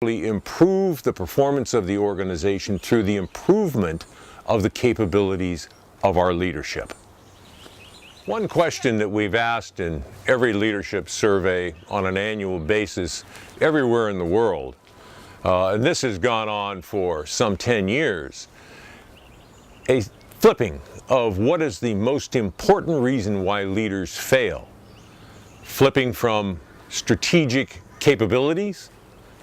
improve the performance of the organization through the improvement of the capabilities of our leadership. One question that we've asked in every leadership survey on an annual basis everywhere in the world, and this has gone on for some 10 years, a flipping of what is the most important reason why leaders fail. Flipping from strategic capabilities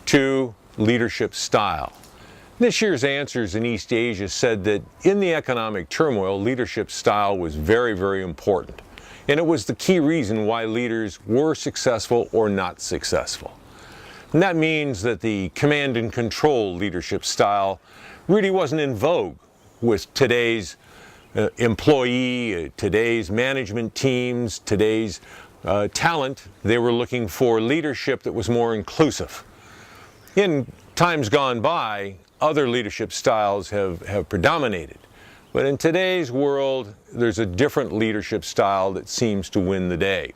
to leadership style. This year's answers in East Asia said that in the economic turmoil, leadership style was very, very important. And it was the key reason why leaders were successful or not successful. And that means that the command and control leadership style really wasn't in vogue with today's employee, today's management teams, today's talent. They were looking for leadership that was more inclusive. In times gone by, other leadership styles have predominated. But in today's world, there's a different leadership style that seems to win the day.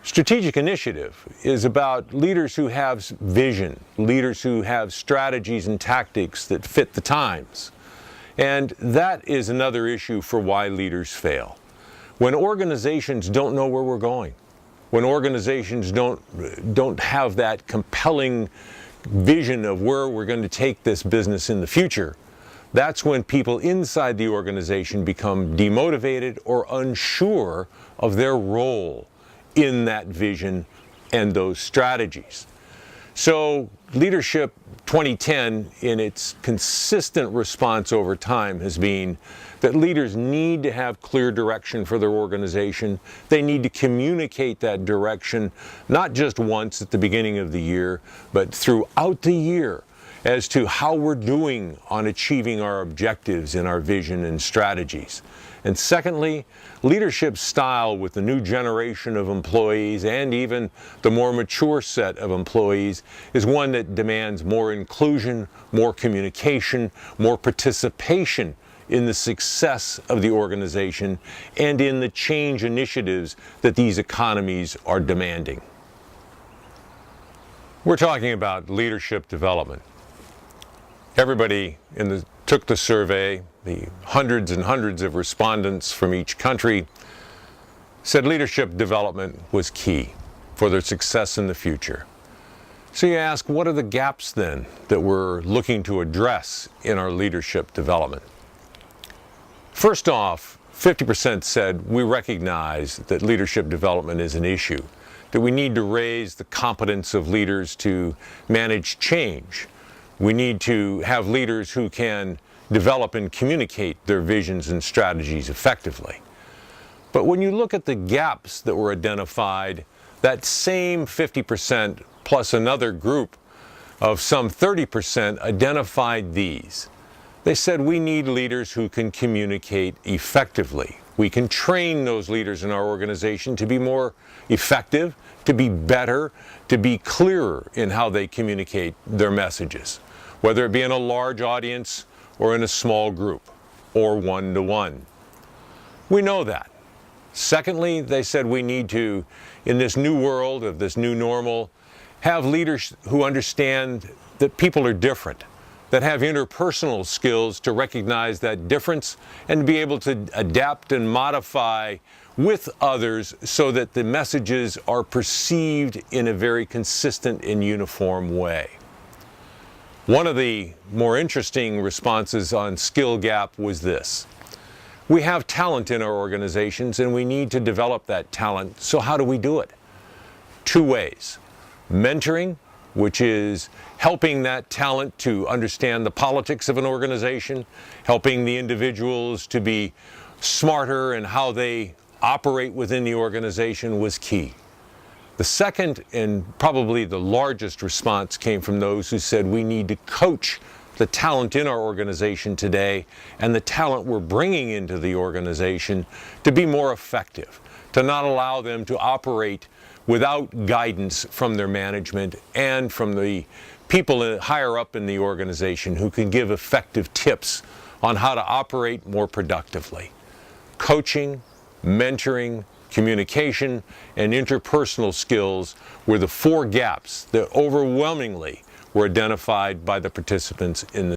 Strategic initiative is about leaders who have vision, leaders who have strategies and tactics that fit the times. And that is another issue for why leaders fail. When organizations don't know where we're going, when organizations don't have that compelling vision of where we're going to take this business in the future, that's when people inside the organization become demotivated or unsure of their role in that vision and those strategies. So Leadership 2010, in its consistent response over time, has been that leaders need to have clear direction for their organization. They need to communicate that direction, not just once at the beginning of the year, but throughout the year as to how we're doing on achieving our objectives in our vision and strategies. And secondly, leadership style with the new generation of employees and even the more mature set of employees is one that demands more inclusion, more communication, more participation in the success of the organization and in the change initiatives that these economies are demanding. We're talking about leadership development. Everybody took the survey, the hundreds and hundreds of respondents from each country said leadership development was key for their success in the future. So you ask, what are the gaps then that we're looking to address in our leadership development? First off, 50% said we recognize that leadership development is an issue, that we need to raise the competence of leaders to manage change. We need to have leaders who can develop and communicate their visions and strategies effectively. But when you look at the gaps that were identified, that same 50% plus another group of some 30% identified these. They said we need leaders who can communicate effectively. We can train those leaders in our organization to be more effective, to be better, to be clearer in how they communicate their messages, whether it be in a large audience or in a small group or one-to-one. We know that. Secondly, they said we need to, in this new world of this new normal, have leaders who understand that people are different, that have interpersonal skills to recognize that difference and be able to adapt and modify with others so that the messages are perceived in a very consistent and uniform way. One of the more interesting responses on skill gap was this. We have talent in our organizations and we need to develop that talent. So how do we do it? Two ways. Mentoring, which is helping that talent to understand the politics of an organization, helping the individuals to be smarter in how they operate within the organization, was key. The second and probably the largest response came from those who said we need to coach the talent in our organization today and the talent we're bringing into the organization to be more effective, to not allow them to operate without guidance from their management and from the people higher up in the organization who can give effective tips on how to operate more productively. Coaching, mentoring, communication, and interpersonal skills were the four gaps that overwhelmingly were identified by the participants in the